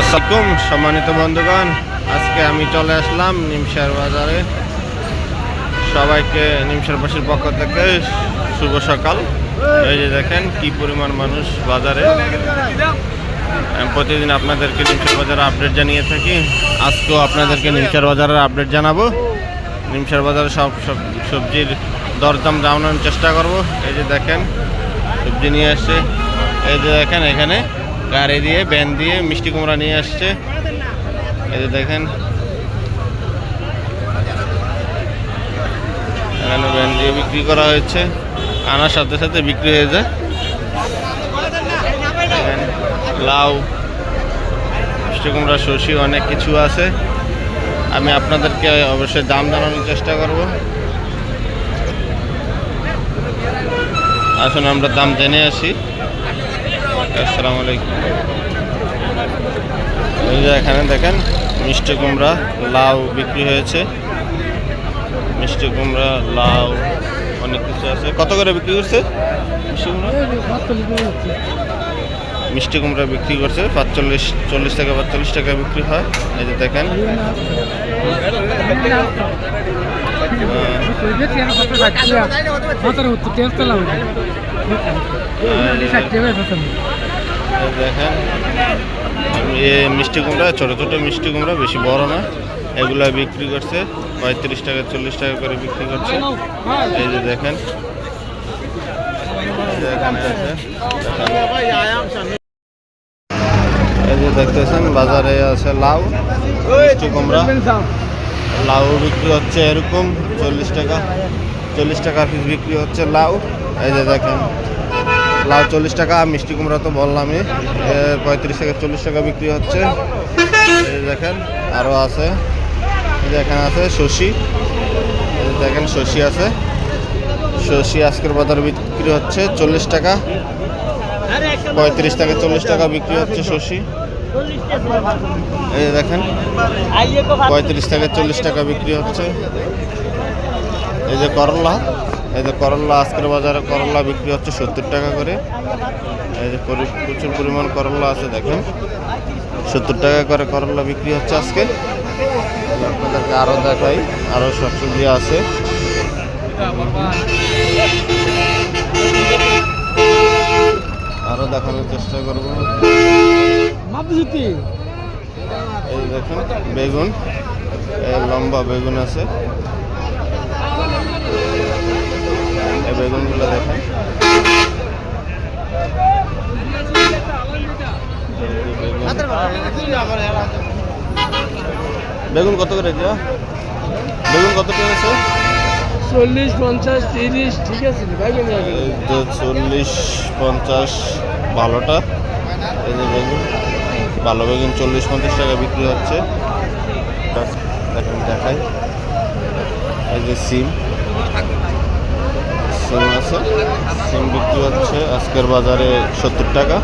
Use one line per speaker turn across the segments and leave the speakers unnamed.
আসসালামু সম্মানিত বন্ধুগণ, আজকে আমি চলে আসলাম নিমসার বাজারে। সবাইকে নিমসারবাসীর পক্ষ থেকে শুভ সকাল। এই যে দেখেন কি পরিমাণ মানুষ বাজারে। প্রতিদিন আপনাদেরকে নিমসার বাজারের আপডেট জানিয়ে থাকি। আজকেও আপনাদেরকে নিমসার বাজারের আপডেট জানাবো। নিমসার বাজারে সব সবজির দরদাম জানানোর চেষ্টা করব। এই যে দেখেন সবজি নিয়ে আসছে। এই যে দেখেন এখানে গাড়ি দিয়ে ভ্যান দিয়ে মিষ্টি কুমড়া নিয়ে আসছে। এই যে দেখেন এখানে ভ্যান দিয়ে বিক্রি করা হয়েছে, আনার সাথে সাথে বিক্রি হয়ে যায়। লাউ, মিষ্টি কুমড়া, শসি অনেক কিছু আছে। আমি আপনাদেরকে অবশ্যই দাম জানানোর চেষ্টা করব। আসুন আমরা দাম জেনে আসি। আসসালামু আলাইকুম। এই যে এখানে দেখেন মিষ্টি কুমড়া, লাউ বিক্রি হয়েছে। মিষ্টি কুমড়া, লাউ অনেক কিছু আছে। কত করে বিক্রি করছে মিষ্টি কুমড়া? মিষ্টি কুমড়া বিক্রি করছে 40 টাকা 45 টাকা বিক্রি হয়। এই যে দেখেন দেখেন মিষ্টি কুমড়া, ছোট ছোট মিষ্টি কুমড়া, বেশি বড় না। এগুলা বিক্রি করছে 35 টাকা 40 টাকা করে বিক্রি করছে। এই যে দেখেন এই যে দেখতেছেন বাজারে আছে লাউ, মিষ্টি কুমড়া। লাউ বিক্রি হচ্ছে এরকম 40 টাকা পিস বিক্রি হচ্ছে লাউ। এই যে দেখেন লাউ 40 টাকা, মিষ্টি কুমড়া তো বললামই 35 থেকে 40 টাকা বিক্রি হচ্ছে। এই দেখেন আরও আছে, এই যে এখানে আছে শসি। এই যে দেখেন শসি আছে। শসি আজকের বাজারে বিক্রি হচ্ছে 40 টাকা, 35 থেকে 40 টাকা বিক্রি হচ্ছে শসি। এই যে দেখেন 35 থেকে 40 টাকা বিক্রি হচ্ছে। এই যে করলা, এই যে করলা আজকের বাজারে করলা বিক্রি হচ্ছে 70 টাকা করে। এই যে প্রচুর পরিমাণ করলা আছে, দেখেন 70 টাকা করে করলা বিক্রি হচ্ছে আজকে। আপনাদেরকে আরও দেখাই, আরও সবজি আছে। আরও দেখানোর চেষ্টা করবো। এই দেখেন বেগুন, লম্বা বেগুন আছে। এই বেগুনগুলো দেখেন বেগুন কত করে দিয়া? বেগুন কত টাকা আছে?
40, 50, 30 ঠিক আছে।
40, 50 ভালোটা। এই যে বেগুন, ভালো বেগুন 40-50 টাকা বিক্রি হচ্ছে। দেখেন দেখাই, এই যে সিম আছে। সিম বিক্রি হচ্ছে আজকের বাজারে 70 টাকা।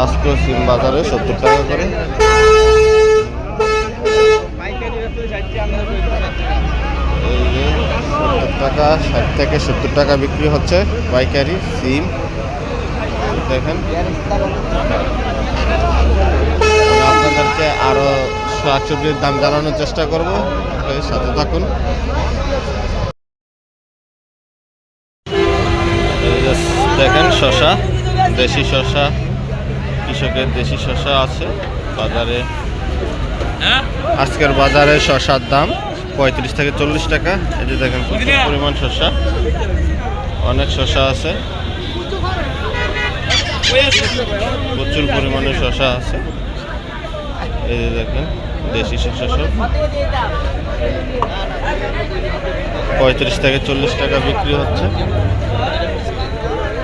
আজকেও সিম বাজারে 70 টাকা করে। এই যে 70 টাকা, 60 থেকে 70 টাকা বিক্রি হচ্ছে পাইকারি সিম। দেখেন আপনাদেরকে আরো শাকসবজির দাম জানানোর চেষ্টা করব, সাথে থাকুন। দেখেন শসা, দেশি শসা, কৃষকের দেশি শসা আছে বাজারে। আজকের বাজারে শসার দাম 35 থেকে 40 টাকা। এই যে দেখেন প্রচুর পরিমাণ শসা, অনেক শসা আছে, প্রচুর পরিমাণে শসা আছে। এই যে দেখেন দেশি শসা সব 35 থেকে 40 টাকা বিক্রি হচ্ছে।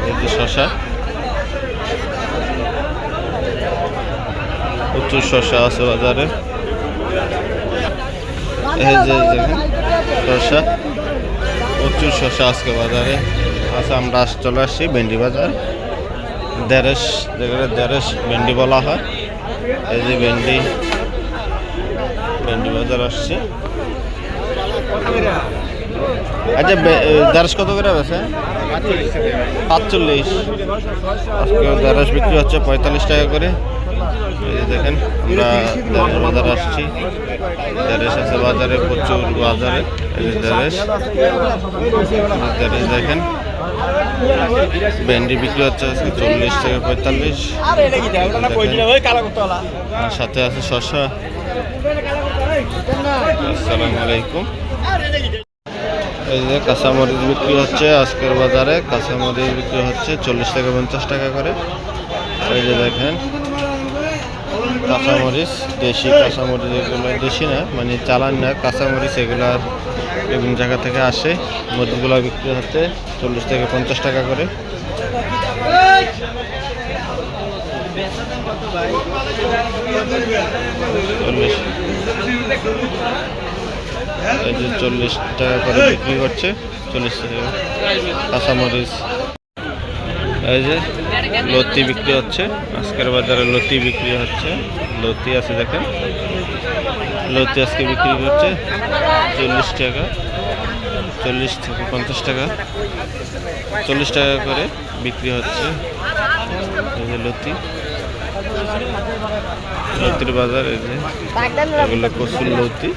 এই যে শসা, প্রচুর শসা আছে বাজারে। এই যে দেখেন শসা, প্রচুর শসা আজকে বাজারে আছে। আমরা চলে আসছি ভেন্ডি বাজার, দেড়শ, যেখানে দেড়শ ভেন্ডি বলা হয়। এই যে ভেন্ডি বাজার আসছে। আচ্ছা দেড়শ কত করে আছে? 45। আজকে দেড়শ বিক্রি হচ্ছে 45 টাকা করে। এই যে দেখেন আমরা দেরেশ বাজার আসছি, দেরেশ আছে বাজারে, প্রচুর বাজারে। এই যে দেরেশ, দেরেশ দেখেন ভেন্ডি বিক্রি হচ্ছে আজকে 40 থেকে 45। আর সাথে আছে শসা। আসসালামু আলাইকুম। এই যে কাঁচামরিচ বিক্রি হচ্ছে আজকের বাজারে, কাঁচামরিচ বিক্রি হচ্ছে 40 থেকে 50 টাকা করে। এই যে দেখেন কাঁচামরিচ, দেশি কাঁচামরিচ, এগুলো দেশি না মানে চালান না, কাঁচামরিচ এগুলো বিভিন্ন জায়গা থেকে আসে। মরিচগুলো বিক্রি হচ্ছে 40 থেকে 50 টাকা করে। এই যে 40 টাকা করে বিক্রি করছে, 40 টাকা কাঁচামরিচ। এই যে লতি বিক্রি হচ্ছে আজকের বাজারে, লতি বিক্রি হচ্ছে, লতি আছে দেখেন, লতি আজকে বিক্রি করছে 40 টাকা, 40 থেকে 50 টাকা, 40 টাকা করে বিক্রি হচ্ছে। এই যে লতি, লতির বাজার। এই যে এগুলো কচুর লতি,